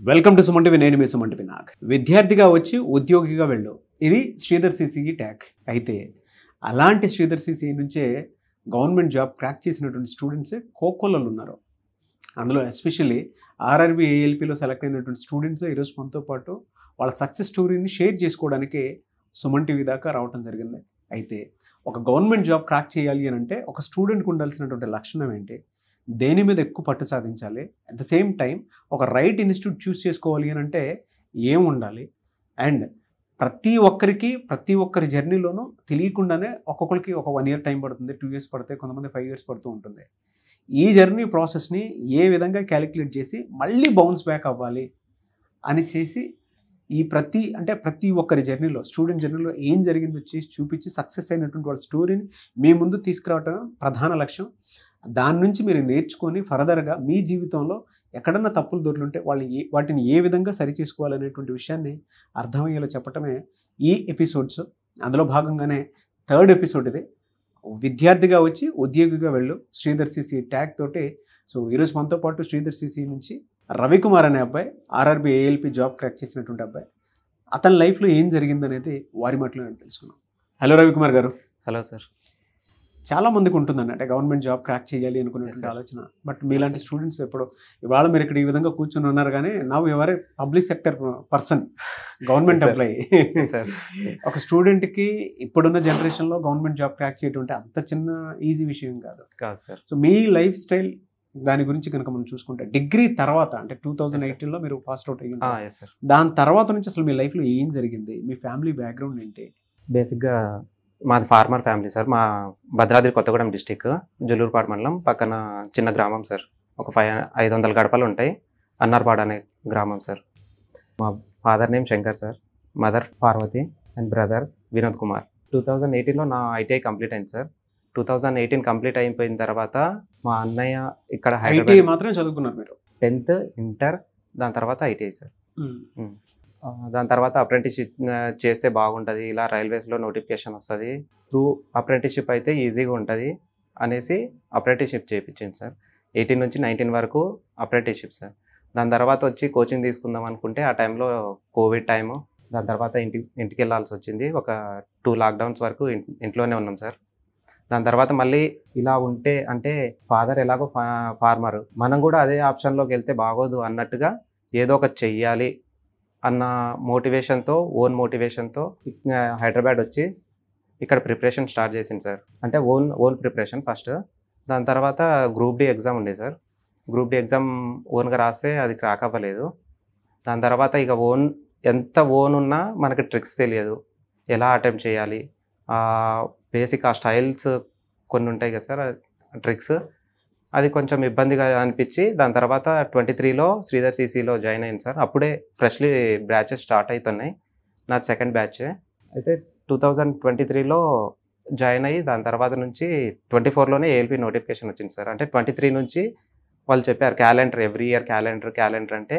Welcome to Suman TV. నేను మీ Suman TV Nag. విద్యార్థిగా వచ్చి ఉద్యోగిగా వెళ్ళు, ఇది శ్రీధర్ సిసి ట్యాగ్. అయితే అలాంటి శ్రీధర్ సిసి నుంచే గవర్నమెంట్ జాబ్ క్రాక్ చేసినటువంటి స్టూడెంట్సే కోకొల్లలు ఉన్నారు. అందులో ఎస్పెషల్లీ ఆర్ఆర్బీ ఏఎల్పీలో సెలెక్ట్ అయినటువంటి స్టూడెంట్స్ ఈరోజు మనతో పాటు వాళ్ళ సక్సెస్ స్టోరీని షేర్ చేసుకోవడానికి సుమన్ టీవీ దాకా రావడం జరిగింది. అయితే ఒక గవర్నమెంట్ జాబ్ క్రాక్ చేయాలి అని అంటే ఒక స్టూడెంట్కి ఉండాల్సినటువంటి లక్షణం ఏంటి, దేని మీద ఎక్కువ పట్టు సాధించాలి, అట్ ద సేమ్ టైం ఒక రైట్ ఇన్స్టిట్యూట్ చూస్ చేసుకోవాలి అని అంటే ఏం ఉండాలి, అండ్ ప్రతి ఒక్కరి జర్నీలోనూ తెలియకుండానే ఒక్కొక్కరికి ఒక 1 year టైం పడుతుంది, 2 years పడితే, కొంతమంది 5 years పడుతూ ఉంటుంది. ఈ జర్నీ ప్రాసెస్ని ఏ విధంగా క్యాలిక్యులేట్ చేసి మళ్ళీ బౌన్స్ బ్యాక్ అవ్వాలి అని చేసి ప్రతి ఒక్కరి జర్నీలో, స్టూడెంట్ జర్నీలో ఏం జరిగిందో చేసి చూపించి సక్సెస్ అయినటువంటి వాళ్ళ స్టోరీని మీ ముందు తీసుకురావటం ప్రధాన లక్ష్యం. దాని నుంచి మీరు నేర్చుకొని ఫర్దర్గా మీ జీవితంలో ఎక్కడన్నా తప్పులు దొరుకుతుంటే వాటిని ఏ విధంగా సరి చేసుకోవాలనేటువంటి విషయాన్ని అర్థమయ్యేలా చెప్పటమే ఈ ఎపిసోడ్స్. అందులో భాగంగానే 3rd ఎపిసోడ్ ఇది. విద్యార్థిగా వచ్చి ఉద్యోగిగా వెళ్ళు, శ్రీధర్ సిసి ట్యాగ్ తోటి. సో ఈరోజు మనతో పాటు శ్రీధర్ సిసి నుంచి రవికుమార్ అనే అబ్బాయి, ఆర్ఆర్బీ ఏఎల్పీ జాబ్ క్రాక్ చేసినటువంటి అబ్బాయి, అతని లైఫ్లో ఏం జరిగిందనేది వారి మాటలో నేను తెలుసుకున్నాం. హలో రవికుమార్ గారు. Hello sir. చాలా మందికి ఉంటుందండి, అంటే గవర్నమెంట్ జాబ్ క్రాక్ చేయాలి అనుకునేటువంటి ఆలోచన. బట్ మీలాంటి స్టూడెంట్స్ ఇవాళ మీరు ఇక్కడ ఈ విధంగా కూర్చొని ఉన్నారు, కానీ నవ్ ఎవరే public sector person, government employee. ఒక స్టూడెంట్కి ఇప్పుడున్న జనరేషన్లో గవర్నమెంట్ జాబ్ క్రాక్ చేయడం అంటే అంత చిన్న ఈజీ విషయం కాదు సార్. సో మీ లైఫ్ స్టైల్ దాని గురించి కనుక మనం చూసుకుంటే, డిగ్రీ తర్వాత అంటే 2018లో మీరు పాస్ అవుట్ అయ్యింది, దాని తర్వాత నుంచి అసలు మీ లైఫ్లో ఏం జరిగింది, మీ ఫ్యామిలీ బ్యాక్గ్రౌండ్ ఏంటి? బేసిక్గా మాది ఫార్మర్ ఫ్యామిలీ సార్. మా భద్రాద్రి కొత్తగూడెం డిస్టిక్, జుల్లూరుపాడు మండలం పక్కన చిన్న గ్రామం సార్. ఒక 500 గడపలు ఉంటాయి. అన్నార్పాడు అనే గ్రామం సార్. మా father name Shankar sir, mother Parvati and brother Vinod Kumar. 2018లో నా ఐటీఐ కంప్లీట్ అయింది సార్. 2018 కంప్లీట్ అయిపోయిన తర్వాత మా అన్నయ్య ఇక్కడ ఐటీఐ మాత్రమే చదువుకున్నారు మీరు? 10th, ఇంటర్, దాని తర్వాత ఐటీఐ సార్. దాని తర్వాత అప్రెంటిస్షిప్ చేస్తే బాగుంటుంది, ఇలా రైల్వేస్లో నోటిఫికేషన్ వస్తుంది, త్రూ అప్రెంటిస్షిప్ అయితే ఈజీగా ఉంటుంది అనేసి అప్రెంటిస్షిప్ చేయించింది సార్. 18 నుంచి 19 వరకు అప్రెంటిస్షిప్ సార్. దాని తర్వాత వచ్చి కోచింగ్ తీసుకుందాం అనుకుంటే ఆ టైంలో కోవిడ్ టైము. దాని తర్వాత ఇంటికి వెళ్ళాల్సి వచ్చింది. ఒక 2 లాక్డౌన్స్ వరకు ఇంట్లోనే ఉన్నాం సార్. దాని తర్వాత మళ్ళీ ఇలా ఉంటే, అంటే ఫాదర్ ఎలాగో ఫార్మర్, మనం కూడా అదే ఆప్షన్లోకి వెళ్తే బాగోదు అన్నట్టుగా ఏదో ఒకటి చెయ్యాలి అన్న మోటివేషన్తో, ఓన్ మోటివేషన్తో హైదరాబాద్ వచ్చి ఇక్కడ ప్రిపరేషన్ స్టార్ట్ చేసింది సార్. అంటే ఓన్ ప్రిపరేషన్ ఫస్ట్. దాని తర్వాత గ్రూప్ డి ఎగ్జామ్ ఉండే సార్. గ్రూప్ డి ఎగ్జామ్ ఓన్గా రాస్తే అది క్రాక్ అవ్వలేదు. దాని తర్వాత ఇక ఎంత ఓన్ ఉన్నా మనకి ట్రిక్స్ తెలియదు, ఎలా అటెంప్ట్ చేయాలి, బేసిక్ ఆ స్టైల్స్ కొన్ని ఉంటాయి కదా సార్, ట్రిక్స్, అది కొంచెం ఇబ్బందిగా అనిపించి దాని తర్వాత 23లో శ్రీధర్ సిసిలో జాయిన్ అయింది సార్. అప్పుడే ఫ్రెష్లీ బ్యాచెస్ స్టార్ట్ అవుతున్నాయి. నాది 2nd బ్యాచ్. అయితే 2023లో జాయిన్ అయ్యి దాని తర్వాత నుంచి 24లోనే ఏఎల్పీ నోటిఫికేషన్ వచ్చింది సార్. అంటే 23 నుంచి వాళ్ళు చెప్పారు క్యాలెండర్, ఎవ్రీ ఇయర్ క్యాలెండర్ అంటే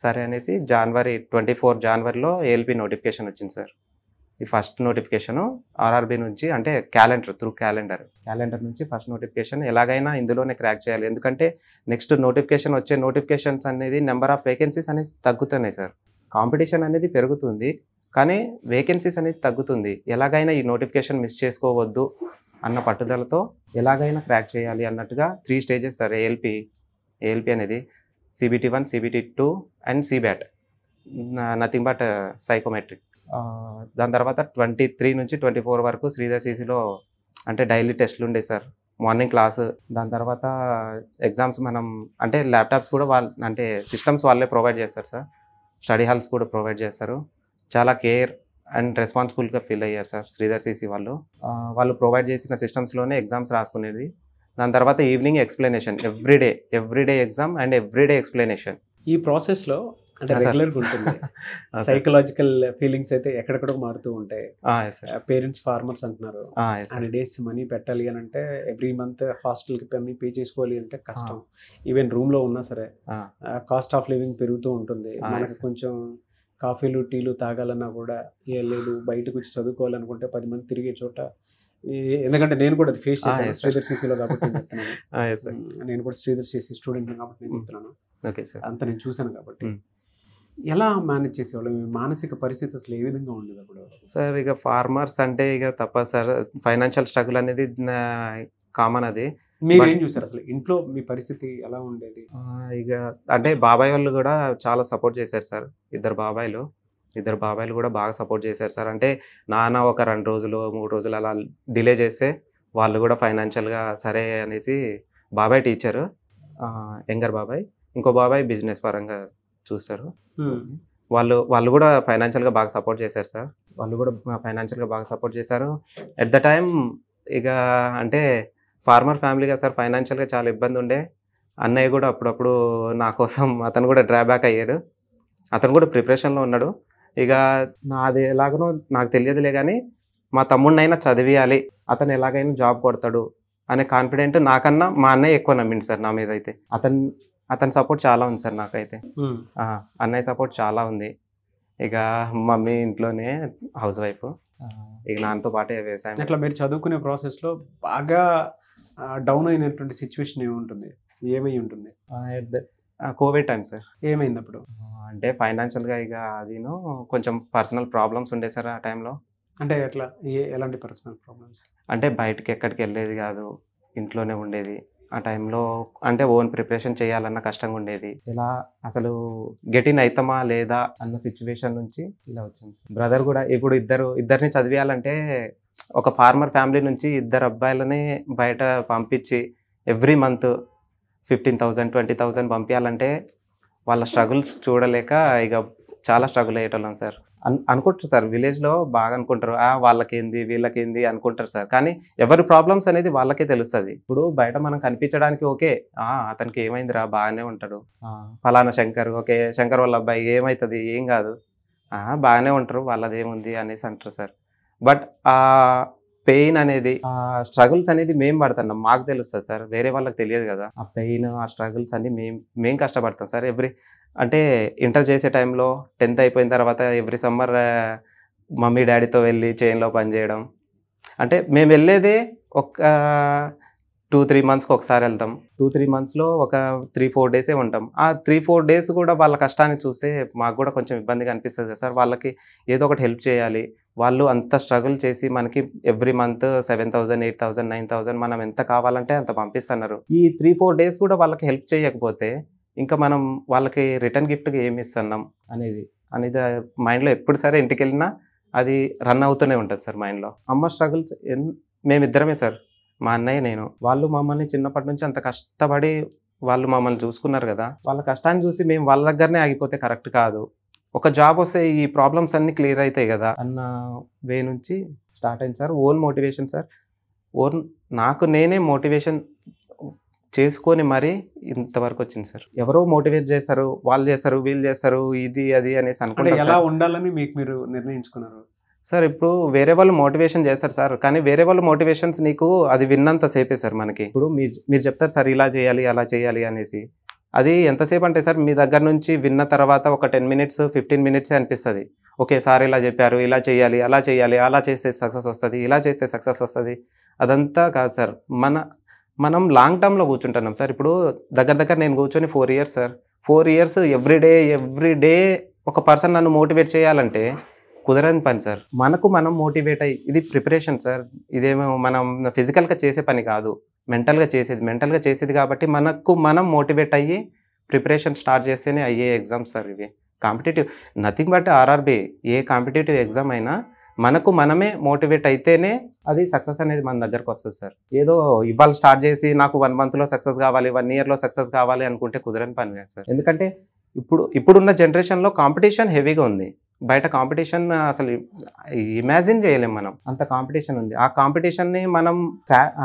సరే అనేసి 24 జనవరిలో ఏఎల్పీ నోటిఫికేషన్ వచ్చింది సార్. ఈ ఫస్ట్ నోటిఫికేషను ఆర్ఆర్బీ నుంచి, అంటే క్యాలెండర్ నుంచి ఫస్ట్ నోటిఫికేషన్. ఎలాగైనా ఇందులోనే క్రాక్ చేయాలి, ఎందుకంటే నెక్స్ట్ వచ్చే నోటిఫికేషన్స్ అనేది నెంబర్ ఆఫ్ వేకెన్సీస్ అనేది తగ్గుతున్నాయి సార్. కాంపిటీషన్ అనేది పెరుగుతుంది, కానీ వేకెన్సీస్ అనేది తగ్గుతుంది. ఎలాగైనా ఈ నోటిఫికేషన్ మిస్ చేసుకోవద్దు అన్న పట్టుదలతో ఎలాగైనా క్రాక్ చేయాలి అన్నట్టుగా 3 stages సార్ ఏఎల్పీ అనేది. CBT1, CBT2 and CBAT, nothing but psychometric. దాని తర్వాత 23 నుంచి 24 వరకు శ్రీధర్ సిసిలో అంటే డైలీ టెస్ట్లు ఉండే సార్, మార్నింగ్ క్లాసు. దాని తర్వాత ఎగ్జామ్స్ మనం అంటే ల్యాప్టాప్స్ కూడా అంటే సిస్టమ్స్ వాళ్ళే ప్రొవైడ్ చేస్తారు సార్. స్టడీ హాల్స్ కూడా ప్రొవైడ్ చేస్తారు. చాలా కేర్ అండ్ రెస్పాన్సిబుల్గా ఫీల్ అయ్యారు సార్ శ్రీధర్ సిసి వాళ్ళు ప్రొవైడ్ చేసిన సిస్టమ్స్లోనే ఎగ్జామ్స్ రాసుకునేది. దాని తర్వాత evening explanation, everyday exam and everyday explanation. ఈ ప్రాసెస్లో అంటే రెగ్యులర్గా ఉంటుంది. సైకలాజికల్ ఫీలింగ్స్ అయితే ఎక్కడెక్కడ మారుతూ ఉంటాయి. పేరెంట్స్ ఫార్మర్స్ అంటున్నారు, అన్ని డేస్ మనీ పెట్టాలి అని అంటే ఎవ్రీ మంత్ హాస్టల్కి మనీ పే చేసుకోవాలి అంటే కష్టం. ఈవెన్ రూమ్లో ఉన్నా సరే కాస్ట్ ఆఫ్ లివింగ్ పెరుగుతూ ఉంటుంది. మనకు కొంచెం కాఫీలు టీలు తాగాలన్నా కూడా లేదు, బయటకు వచ్చి చదువుకోవాలనుకుంటే 10 మంది తిరిగే చోట. ఎందుకంటే నేను కూడా అది ఫేస్ చేశాను శ్రీధర్ సిసిలో కాబట్టి నేను కూడా శ్రీధర్ సిసి స్టూడెంట్ కాబట్టి నేను చెప్తున్నాను. అంత నేను చూశాను కాబట్టి ఎలా మేనేజ్ చేసేవాళ్ళు? మీ మానసిక పరిస్థితి అసలు ఏ విధంగా ఉండేది అప్పుడు? సార్ ఇక ఫార్మర్స్ అంటే ఇక తప్పదు సార్. ఫైనాన్షియల్ స్ట్రగుల్ అనేది కామన్ అది. మీరేం చూసారు అసలు? ఇంట్లో మీ పరిస్థితి ఎలా ఉండేది? ఇక అంటే బాబాయ్ వాళ్ళు కూడా చాలా సపోర్ట్ చేశారు సార్. ఇద్దరు బాబాయిలు కూడా బాగా సపోర్ట్ చేశారు సార్. అంటే నాన్న ఒక 2 రోజులు, 3 రోజులు అలా డిలే చేస్తే వాళ్ళు కూడా ఫైనాన్షియల్‌గా సరే అనేసి బాబాయ్ టీచరు, యంగర్ బాబాయ్. ఇంకో బాబాయ్ బిజినెస్ పరంగా చూస్తారు. హ్మ్. వాళ్ళు కూడా ఫైనాన్షియల్‌గా బాగా సపోర్ట్ చేశారు సార్. వాళ్ళు కూడా ఫైనాన్షియల్‌గా బాగా సపోర్ట్ చేశారు. ఎట్ ద టైమ్ ఇక అంటే ఫార్మర్ ఫ్యామిలీ కదా సార్, ఫైనాన్షియల్‌గా చాలా ఇబ్బంది ఉండే. అన్నయ్య కూడా అప్పుడప్పుడు నా కోసం అతను కూడా డ్రాబ్యాక్ అయ్యాడు. అతను కూడా ప్రిపరేషన్‌లో ఉన్నాడు. ఇక నాది ఎలాగనో నాకు తెలియదులే గానీ, మా తమ్ముడినైనా చదివియాలి, అతను ఎలాగైనా జాబ్ కొడతాడు అనే కాన్ఫిడెంట్ నాకన్నా మా అన్నయ్య ఎక్కువ నమ్మిండు సార్ నా మీదైతే. అతని సపోర్ట్ చాలా ఉంది సార్ నాకైతే. అన్నయ్య సపోర్ట్ చాలా ఉంది. ఇక మమ్మీ ఇంట్లోనే హౌస్ వైఫ్. ఇక నాన్నతో పాటే వ్యవసాయం. అట్లా మీరు చదువుకునే ప్రాసెస్‌లో బాగా డౌన్ అయినటువంటి సిచ్యువేషన్ ఏముంటుంది? ఏమై ఉంటుంది? Covid time sir. ఏమైంది అప్పుడు? అంటే ఫైనాన్షియల్‌గా ఇక అదిను కొంచెం పర్సనల్ ప్రాబ్లమ్స్ ఉండే సార్ ఆ టైంలో. అంటే ఎట్లా? ఎలాంటి పర్సనల్ ప్రాబ్లమ్స్? అంటే బయటికి ఎక్కడికి వెళ్ళేది కాదు. ఇంట్లోనే ఉండేది. ఆ టైంలో అంటే ఓన్ ప్రిపరేషన్ చేయాలన్న కష్టంగా ఉండేది. ఇలా అసలు గెట్ ఇన్ అయితమా లేదా అన్న సిచ్యువేషన్ నుంచి ఇలా వచ్చింది. బ్రదర్ కూడా ఇప్పుడు ఇద్దరిని చదివియాలంటే ఒక ఫార్మర్ ఫ్యామిలీ నుంచి 2 అబ్బాయిలని బయట పంపించి ఎవ్రీ మంత్ 15,000, 20,000 పంపించాలంటే వాళ్ళ స్ట్రగుల్స్ చూడలేక ఇక చాలా స్ట్రగుల్ అయ్యేటోళ్ళం సార్. అనుకుంటారు సార్, విలేజ్‌లో బాగా అనుకుంటారు. వాళ్ళకేంది, వీళ్ళకేంది అనుకుంటారు సార్. కానీ ఎవరి ప్రాబ్లమ్స్ అనేది వాళ్ళకే తెలుస్తది. ఇప్పుడు బయట మనం కనిపించడానికి ఓకే. అతనికి ఏమైందిరా బాగానే ఉంటాడు. ఫలానా శంకర్, ఓకే శంకర్ వాళ్ళ అబ్బాయి ఏమైతది, ఏం కాదు. బాగానే ఉంటారు, వాళ్ళదేముంది అనేసి అంటారు సార్. బట్ పెయిన్ అనేది, స్ట్రగుల్స్ అనేది మేము పడుతున్నాం, మాకు తెలుస్తుంది సార్. వేరే వాళ్ళకి తెలియదు కదా. ఆ పెయిన్, ఆ స్ట్రగుల్స్ అన్ని మేము కష్టపడతాం సార్. అంటే ఇంటర్ చేసే టైంలో 10th అయిపోయిన తర్వాత ఎవ్రీ సమ్మర్ మమ్మీ డాడీతో వెళ్ళి చేన్లో పనిచేయడం. అంటే మేము వెళ్ళేదే ఒక 2-3 మంత్స్కి ఒకసారి వెళ్తాం. 2-3 మంత్స్లో ఒక 3-4 డేసే ఉంటాం. ఆ 3-4 డేస్ కూడా వాళ్ళ కష్టాన్ని చూస్తే మాకు కూడా కొంచెం ఇబ్బందిగా అనిపిస్తుంది కదా సార్. వాళ్ళకి ఏదో ఒకటి హెల్ప్ చేయాలి. వాళ్ళు అంత స్ట్రగుల్ చేసి మనకి ఎవ్రీ మంత్ 7,000, 8,000, 9,000 మనం ఎంత కావాలంటే అంత పంపిస్తున్నారు. ఈ 3-4 డేస్ కూడా వాళ్ళకి హెల్ప్ చేయకపోతే ఇంకా మనం వాళ్ళకి రిటర్న్ గిఫ్ట్గా ఏమి ఇస్తున్నాం అనేది మైండ్లో ఎప్పుడు సరే ఇంటికి వెళ్ళినా అది రన్ అవుతూనే ఉంటుంది సార్ మైండ్లో. అమ్మ స్ట్రగుల్స్ మేమిద్దరమే సార్, మా అన్నయ్య నేను. వాళ్ళు మమ్మల్ని చిన్నప్పటి నుంచి అంత కష్టపడి వాళ్ళు మమ్మల్ని చూసుకున్నారు కదా. వాళ్ళ కష్టాన్ని చూసి మేము వాళ్ళ దగ్గరనే ఆగిపోతే కరెక్ట్ కాదు. ఒక జాబ్ వస్తే ఈ ప్రాబ్లమ్స్ అన్నీ క్లియర్ అవుతాయి కదా అన్న వే నుంచి స్టార్ట్ అయింది సార్. Own motivation sir. నాకు నేనే మోటివేషన్ చేసుకొని మరీ ఇంతవరకు వచ్చింది సార్. ఎవరో మోటివేట్ చేస్తారు, వాళ్ళు చేస్తారు, వీళ్ళు చేస్తారు, ఇది అది అనేసి అనుకుంటే ఎలా ఉండాలని మీరు నిర్ణయించుకున్నారు సార్? ఇప్పుడు వేరే వాళ్ళు మోటివేషన్ చేస్తారు సార్, కానీ వేరే వాళ్ళు మోటివేషన్స్ నీకు అది విన్నంత సేపే సార్ మనకి. ఇప్పుడు మీరు చెప్తారు సార్ ఇలా చేయాలి, అలా చేయాలి అనేసి. అది ఎంతసేపు అంటే సార్ మీ దగ్గర నుంచి విన్న తర్వాత ఒక 10 minutes, 15 minutes అనిపిస్తుంది. ఓకే సార్ ఇలా చెప్పారు, ఇలా చేయాలి, అలా చేయాలి, అలా చేస్తే సక్సెస్ వస్తుంది, ఇలా చేస్తే సక్సెస్ వస్తుంది. అదంతా కాదు సార్. మనం లాంగ్ టర్మ్లో కూర్చుంటున్నాం సార్. ఇప్పుడు దగ్గర నేను కూర్చొని 4 years sir. 4 years every day ఒక పర్సన్ నన్ను మోటివేట్ చేయాలంటే కుదరని పని సార్. మనం మోటివేట్ అయ్యి, ఇది ప్రిపరేషన్ సార్. ఇదేమో మనం ఫిజికల్గా చేసే పని కాదు, మెంటల్గా చేసేది కాబట్టి మనం మోటివేట్ అయ్యి ప్రిపరేషన్ స్టార్ట్ చేస్తేనే అయ్యే ఎగ్జామ్స్ సార్ ఇవి. Competitive nothing but RRB, A competitive exam అయినా మనమే మోటివేట్ అయితేనే అది సక్సెస్ అనేది మన దగ్గరకు వస్తుంది సార్. ఏదో ఇవాళ స్టార్ట్ చేసి నాకు 1 monthలో సక్సెస్ కావాలి, 1 yearలో సక్సెస్ కావాలి అనుకుంటే కుదరని పని కాదు సార్. ఎందుకంటే ఇప్పుడున్న జనరేషన్లో కాంపిటీషన్ హెవీగా ఉంది. బయట కాంపిటీషన్ అసలు ఇమాజిన్ చేయలేం మనం, అంత కాంపిటీషన్ ఉంది. ఆ కాంపిటీషన్ని మనం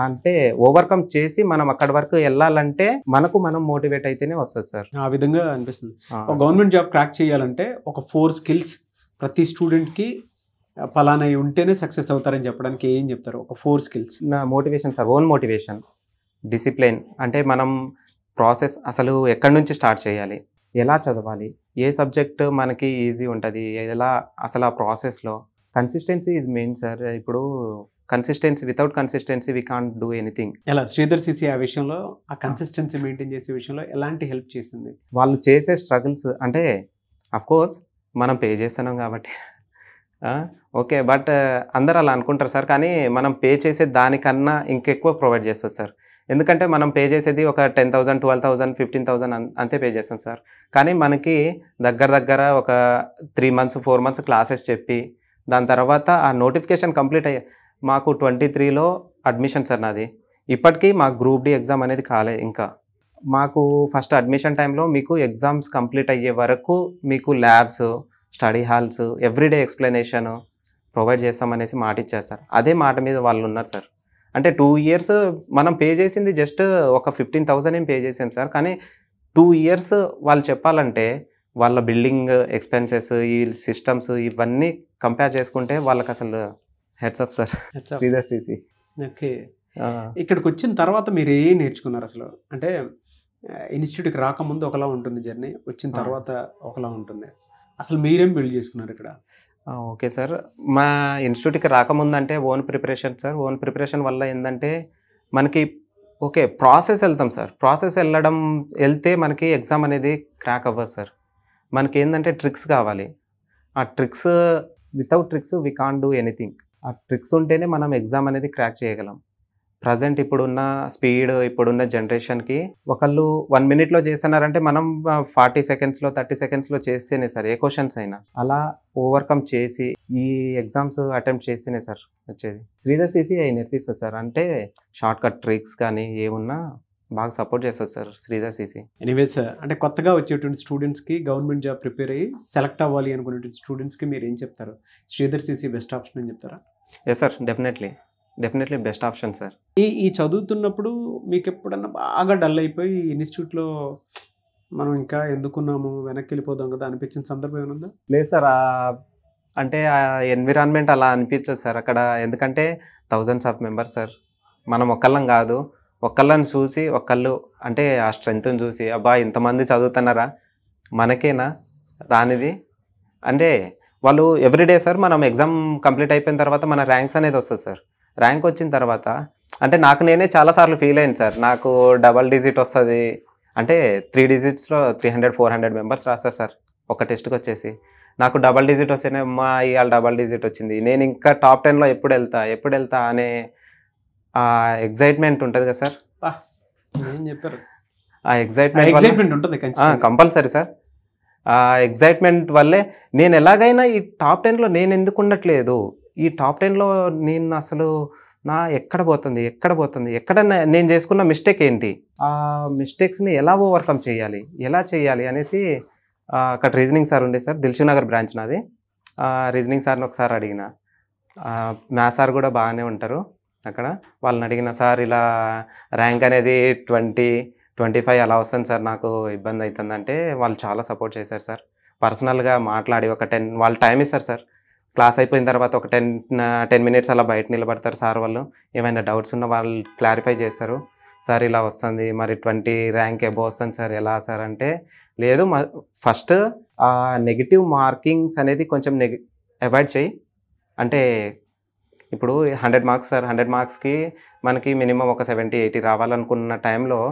అంటే ఓవర్కమ్ చేసి మనం అక్కడి వరకు వెళ్ళాలంటే మనం మోటివేట్ అయితేనే వస్తుంది సార్. ఆ విధంగా అనిపిస్తుంది. ఒక గవర్నమెంట్ జాబ్ క్రాక్ చేయాలంటే ఒక 4 skills ప్రతి స్టూడెంట్కి పలానా ఉంటేనే సక్సెస్ అవుతారని చెప్పడానికి ఏం చెప్తారు? ఒక 4 skills. నా motivation sir, own motivation, discipline. అంటే మనం ప్రాసెస్ అసలు ఎక్కడి నుంచి స్టార్ట్ చేయాలి, ఎలా చదవాలి, ఏ సబ్జెక్ట్ మనకి ఈజీ ఉంటుంది, ఎలా అసలు ఆ ప్రాసెస్లో కన్సిస్టెన్సీ ఈజ్ మెయిన్ సార్. ఇప్పుడు without consistency we can't do anything. ఎలా శ్రీధర్ సిసి ఆ విషయంలో, ఆ కన్సిస్టెన్సీ మెయింటైన్ చేసే విషయంలో ఎలాంటి హెల్ప్ చేసింది? వాళ్ళు చేసే స్ట్రగుల్స్ అంటే కోర్స్ మనం పే చేస్తున్నాం కాబట్టి ఓకే. బట్ అందరూ అలా అనుకుంటారు సార్. కానీ మనం పే చేసే దానికన్నా ఇంకెక్కువ ప్రొవైడ్ చేస్తారు సార్. ఎందుకంటే మనం పే చేసేది ఒక 10,000, 12,000, 15,000 అంతే పే చేస్తాం సార్. కానీ మనకి దగ్గర ఒక 3 మంత్స్, 4 మంత్స్ క్లాసెస్ చెప్పి దాని తర్వాత ఆ నోటిఫికేషన్ కంప్లీట్ మాకు 23లో అడ్మిషన్ సార్ నాది. ఇప్పటికీ మాకు గ్రూప్ డి ఎగ్జామ్ అనేది కాలేదు ఇంకా. మాకు ఫస్ట్ అడ్మిషన్ టైంలో మీకు ఎగ్జామ్స్ కంప్లీట్ అయ్యే వరకు మీకు labs, study halls, everyday explanation provide చేస్తామనేసి మాట ఇచ్చారు సార్. అదే మాట మీద వాళ్ళు ఉన్నారు సార్. అంటే 2 ఇయర్స్ మనం పే చేసింది జస్ట్ ఒక 15,000 పే చేసాం సార్. కానీ 2 ఇయర్స్ వాళ్ళు చెప్పాలంటే వాళ్ళ బిల్డింగ్ ఎక్స్‌పెన్సెస్, ఈ సిస్టమ్స్ ఇవన్నీ కంపేర్ చేసుకుంటే వాళ్ళకి అసలు heads up sir. Sridhar CC. Okay. ఇక్కడికి వచ్చిన తర్వాత మీరు ఏం నేర్చుకున్నారు అసలు? అంటే ఇన్స్టిట్యూట్కి రాకముందు ఒకలా ఉంటుంది జర్నీ, వచ్చిన తర్వాత ఒకలా ఉంటుంది. అసలు మీరేం బిల్డ్ చేసుకున్నారు ఇక్కడ? Okay sir. మా ఇన్స్టిట్యూట్కి రాకముందంటే own preparation sir. Own preparation వల్ల ఏంటంటే మనకి ఓకే ప్రాసెస్ వెళ్తాం సార్. ప్రాసెస్ వెళ్తే మనకి ఎగ్జామ్ అనేది క్రాక్ అవ్వదు సార్. మనకి ఏంటంటే ట్రిక్స్ కావాలి. ఆ tricks without tricks we can't do anything. ఆ ట్రిక్స్ ఉంటేనే మనం ఎగ్జామ్ అనేది క్రాక్ చేయగలం. ప్రజెంట్ ఇప్పుడున్న స్పీడ్, ఇప్పుడున్న జనరేషన్కి ఒకళ్ళు 1 మినిట్లో చేస్తున్నారంటే మనం 40 సెకండ్స్లో 30 సెకండ్స్లో చేస్తేనే సార్ ఏ క్వశ్చన్స్ అయినా. అలా ఓవర్కమ్ చేసి ఈ ఎగ్జామ్స్ అటెంప్ట్ చేస్తేనే సార్ వచ్చేది. శ్రీధర్ సీసీ అవి నేర్పిస్తుంది సార్. అంటే షార్ట్ కట్ ట్రిక్స్ కానీ ఏమున్నా బాగా సపోర్ట్ చేస్తుంది సార్ శ్రీధర్ సీసీ. ఎనీవేస్, అంటే కొత్తగా వచ్చేటువంటి స్టూడెంట్స్కి గవర్నమెంట్ జాబ్ ప్రిపేర్ అయ్యి సెలెక్ట్ అవ్వాలి అనుకునేటువంటి స్టూడెంట్స్కి మీరు ఏం చెప్తారు? శ్రీధర్ సీసీ బెస్ట్ ఆప్షన్ అని చెప్తారా? Yes sir, definitely best option sir. ఈ చదువుతున్నప్పుడు మీకు ఎప్పుడన్నా బాగా డల్ అయిపోయి ఇన్స్టిట్యూట్లో మనం ఇంకా ఎందుకున్నాము, వెనక్కి వెళ్ళిపోదాం కదా అనిపించిన సందర్భం ఏమైనా? లేదు సార్. అంటే ఆ ఎన్విరాన్మెంట్ అలా అనిపించదు సార్ అక్కడ. ఎందుకంటే థౌజండ్స్ ఆఫ్ మెంబర్స్ సార్. మనం ఒక్కళ్ళం కాదు, ఒక్కళ్ళని చూసి ఒకళ్ళు అంటే ఆ స్ట్రెంగ్త్ని చూసి అబ్బా ఇంతమంది చదువుతున్నారా, మనకేనా రానిది అంటే వాళ్ళు ఎవ్రీడే సార్. మనం ఎగ్జామ్ కంప్లీట్ అయిపోయిన తర్వాత మన ర్యాంక్స్ అనేది వస్తుంది సార్. ర్యాంక్ వచ్చిన తర్వాత అంటే నాకు నేనే చాలాసార్లు ఫీల్ అయింది సార్. నాకు డబల్ డిజిట్ వస్తుంది అంటే 3 డిజిట్స్లో 300, 400 మెంబర్స్ రాస్తారు సార్ ఒక టెస్ట్కి వచ్చేసి. నాకు డబల్ డిజిట్ వస్తేనే అమ్మా ఇవాళ డబల్ డిజిట్ వచ్చింది, నేను ఇంకా టాప్ 10లో ఎప్పుడు వెళ్తా అనే ఎగ్జైట్మెంట్ ఉంటుంది కదా సార్. ఏం చెప్పారు? ఆ ఎగ్జైట్మెంట్ ఉంటుంది కంపల్సరీ సార్. ఆ ఎగ్జైట్మెంట్ వల్లే నేను ఎలాగైనా ఈ టాప్ 10లో నేను ఎందుకు ఉండట్లేదు, ఈ టాప్ 10లో నేను అసలు ఎక్కడ పోతుంది ఎక్కడ నేను చేసుకున్న మిస్టేక్ ఏంటి, ఆ మిస్టేక్స్ని ఎలా ఓవర్కమ్ చేయాలి అనేసి అక్కడ రీజనింగ్ సార్ ఉండే సార్, దిల్షుక్ నగర్ బ్రాంచ్ నాది. రీజనింగ్ సార్ని ఒకసారి అడిగిన, మ్యాథ్స్ సార్ కూడా బాగానే ఉంటారు అక్కడ. వాళ్ళని అడిగిన, సార్ ఇలా ర్యాంక్ అనేది 20, 25 అలా వస్తుంది సార్, నాకు ఇబ్బంది అవుతుందంటే వాళ్ళు చాలా సపోర్ట్ చేశారు సార్. పర్సనల్గా మాట్లాడి ఒక 10 వాళ్ళు టైం ఇస్తారు సార్. క్లాస్ అయిపోయిన తర్వాత ఒక 10 మినిట్స్ అలా బయట నిలబడతారు సార్. వాళ్ళు ఏమైనా డౌట్స్ ఉన్నా వాళ్ళు క్లారిఫై చేస్తారు. సార్ ఇలా వస్తుంది, మరి 20 ర్యాంక్ అబోవ్ వస్తుంది సార్, ఎలా సార్ అంటే, లేదు ఫస్ట్ ఆ నెగిటివ్ మార్కింగ్స్ అనేది కొంచెం అవాయిడ్ చేయి. అంటే ఇప్పుడు 100 మార్క్స్ సార్, 100 మార్క్స్కి మనకి మినిమం ఒక 70, 80 రావాలనుకున్న టైంలో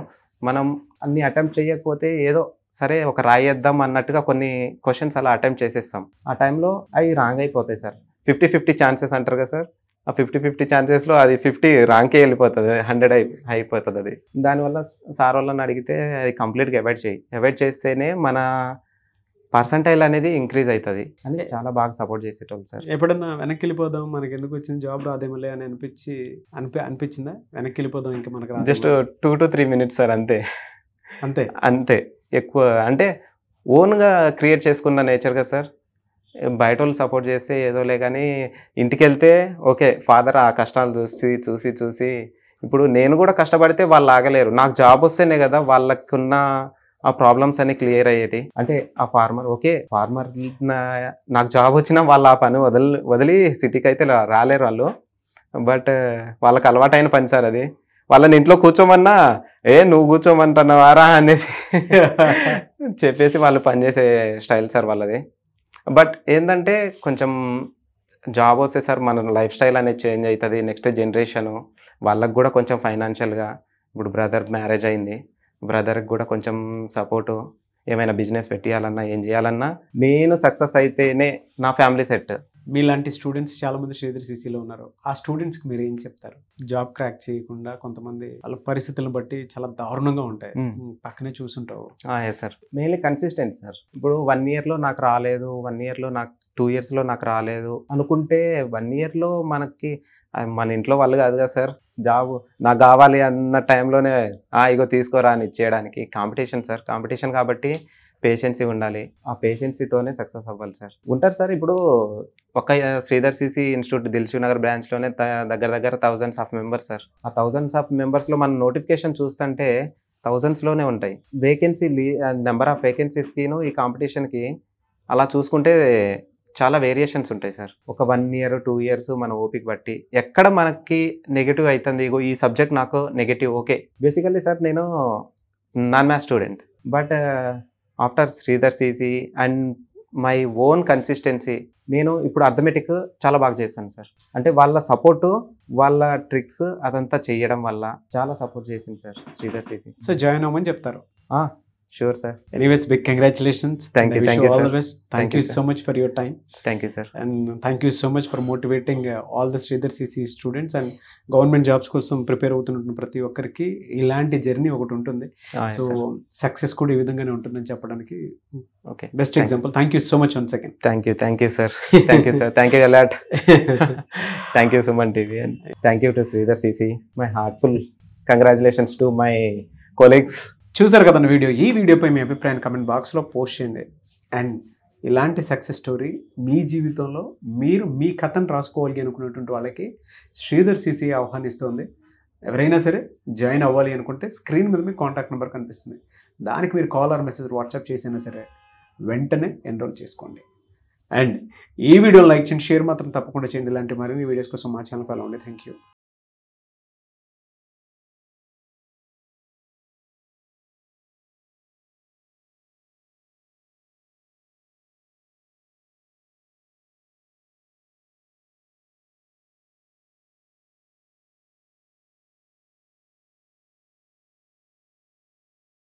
మనం అన్ని అటెంప్ట్ చేయకపోతే ఏదో సరే ఒక రాయేద్దాం అన్నట్టుగా కొన్ని క్వశ్చన్స్ అలా అటెంప్ట్ చేసేస్తాం. ఆ టైంలో అవి రాంగ్ అయిపోతాయి సార్. 50-50 ఛాన్సెస్ అంటారు కదా సార్. ఆ 50-50 ఛాన్సెస్లో అది 50 రాంగ్కే వెళ్ళిపోతుంది, 100 అయిపోతుంది అది. దానివల్ల సార్ వాళ్ళని అడిగితే అది కంప్లీట్గా అవాయిడ్ చేస్తేనే మన పర్సంటైల్ అనేది ఇంక్రీజ్ అవుతుంది అని చాలా బాగా సపోర్ట్ చేసేటోళ్ళు సార్. ఎప్పుడన్నా వెనక్కి వెళ్ళిపోదాం, మనకి ఎందుకు వచ్చిన జాబ్ రాదేమలే అని అనిపించిందా? వెనక్కి వెళ్ళిపోదాం ఇంకా మనకు జస్ట్ 2 to 3 మినిట్స్ సార్, అంతే. ఎక్కువ అంటే ఓన్గా క్రియేట్ చేసుకున్న నేచర్ కదా సార్. బయట వాళ్ళు సపోర్ట్ చేస్తే ఏదోలే, కానీ ఇంటికి వెళ్తే ఓకే ఫాదర్ ఆ కష్టాలు చూసి ఇప్పుడు నేను కూడా కష్టపడితే వాళ్ళు ఆగలేరు. నాకు జాబ్ వస్తేనే కదా వాళ్ళకున్న ఆ ప్రాబ్లమ్స్ అన్ని క్లియర్ అయ్యేటి. అంటే ఆ ఫార్మర్ నాకు జాబ్ వచ్చినా వాళ్ళు ఆ పని వదిలి సిటీకి అయితే రాలేరు వాళ్ళు. బట్ వాళ్ళకి అలవాటైన పని సార్ అది. వాళ్ళని ఇంట్లో కూర్చోమన్నా నువ్వు కూర్చోమంటున్నావారా అనేసి చెప్పేసి వాళ్ళు పనిచేసే స్టైల్ సార్ వాళ్ళది. బట్ ఏంటంటే కొంచెం జాబ్ వస్తే సార్ మన లైఫ్ స్టైల్ అనేది చేంజ్ అవుతుంది. నెక్స్ట్ జనరేషను వాళ్ళకు కూడా కొంచెం ఫైనాన్షియల్గా, ఇప్పుడు బ్రదర్ మ్యారేజ్ అయింది, బ్రదర్కి కూడా కొంచెం సపోర్టు, ఏమైనా బిజినెస్ పెట్టియాలన్నా ఏం చేయాలన్నా నేను సక్సెస్ అయితేనే నా ఫ్యామిలీ సెట్. మీలాంటి స్టూడెంట్స్ చాలా మంది శ్రీధర్ సిసిలో ఉన్నారు. ఆ స్టూడెంట్స్కి మీరు ఏం చెప్తారు? జాబ్ క్రాక్ చేయకుండా కొంతమంది వాళ్ళ పరిస్థితులను బట్టి చాలా దారుణంగా ఉంటాయి. పక్కనే చూసుంటావు. Yes sir. Mainly consistent sir. ఇప్పుడు 1 ఇయర్లో నాకు రాలేదు, 1 ఇయర్లో నాకు 2 ఇయర్స్లో నాకు రాలేదు అనుకుంటే 1 ఇయర్లో మనకి మన ఇంట్లో వాళ్ళు కాదు కదా సార్ జాబ్ నాకు కావాలి అన్న టైంలోనే ఇగో తీసుకోరా అని ఇచ్చేయడానికి. కాంపిటీషన్ సార్, కాంపిటీషన్ కాబట్టి పేషెన్సీ ఉండాలి. ఆ పేషెన్సీతోనే సక్సెస్ అవ్వాలి సార్. ఉంటారు సార్. ఇప్పుడు ఒక శ్రీధర్ సిసి ఇన్స్టిట్యూట్ దిల్సుఖ్ నగర్ బ్రాంచ్లోనే దగ్గర దగ్గర థౌజండ్స్ ఆఫ్ మెంబర్స్ సార్. ఆ థౌజండ్స్ ఆఫ్ మెంబర్స్లో మన నోటిఫికేషన్ చూస్తుంటే థౌజండ్స్లోనే ఉంటాయి. వేకెన్సీ నెంబర్ ఆఫ్ వేకెన్సీస్కిను ఈ కాంపిటీషన్కి అలా చూసుకుంటే చాలా వేరియేషన్స్ ఉంటాయి సార్. ఒక 1 ఇయర్ 2 ఇయర్స్ మన ఓపిక బట్టి ఎక్కడ మనకి నెగిటివ్ అవుతుంది, ఇగో ఈ సబ్జెక్ట్ నాకు నెగిటివ్. ఓకే, బేసికల్లీ సార్ నేను non maths student, but after Sridhar CC and my own consistency నేను ఇప్పుడు అర్థమెటిక్ చాలా బాగా చేశాను సార్. అంటే వాళ్ళ సపోర్టు, వాళ్ళ ట్రిక్స్ అదంతా చేయడం వల్ల చాలా సపోర్ట్ చేసింది sir Sridhar CC. So join అవ్వమని చెప్తారు. Sure, sir. Anyways, big congratulations. Thank you, all sir. the best. Thank you so much for your time. Thank you, sir. And thank you so much for motivating all the Sridhar CC students and government jobs కోసం prepare అవుతున్న ప్రతి ఒక్కరికి ఇలాంటి journey ఒకటి ఉంటుంది. So success కూడా ఈ విధంగానే ఉంటుందని చెప్పడానికి best example. Thank you so much once again. Thank you sir. Thank you, sir. Thank you a lot. Thank you, Suman TV, and thank you to Sridhar CC. My heartful congratulations to my colleagues. చూసారు కదండి video. ఈ వీడియోపై మీ అభిప్రాయాన్ని comment బాక్స్లో post చేయండి. And ఇలాంటి success story మీ జీవితంలో మీరు మీ కథను రాసుకోవాలి అనుకున్నటువంటి వాళ్ళకి శ్రీధర్ సిసి ఆహ్వానిస్తుంది. ఎవరైనా సరే జాయిన్ అవ్వాలి అనుకుంటే స్క్రీన్ మీద మీ కాంటాక్ట్ నెంబర్ కనిపిస్తుంది. దానికి మీరు కాల్ ఆర్ మెసేజ్ వాట్సాప్ చేసినా సరే వెంటనే ఎన్రోల్ చేసుకోండి. అండ్ ఈ వీడియో లైక్ చేయండి, షేర్ మాత్రం తప్పకుండా చేయండి. ఇలాంటి మరిన్ని వీడియోస్ కోసం మా ఛానల్ ఫాలో అవ్వండి. Thank you.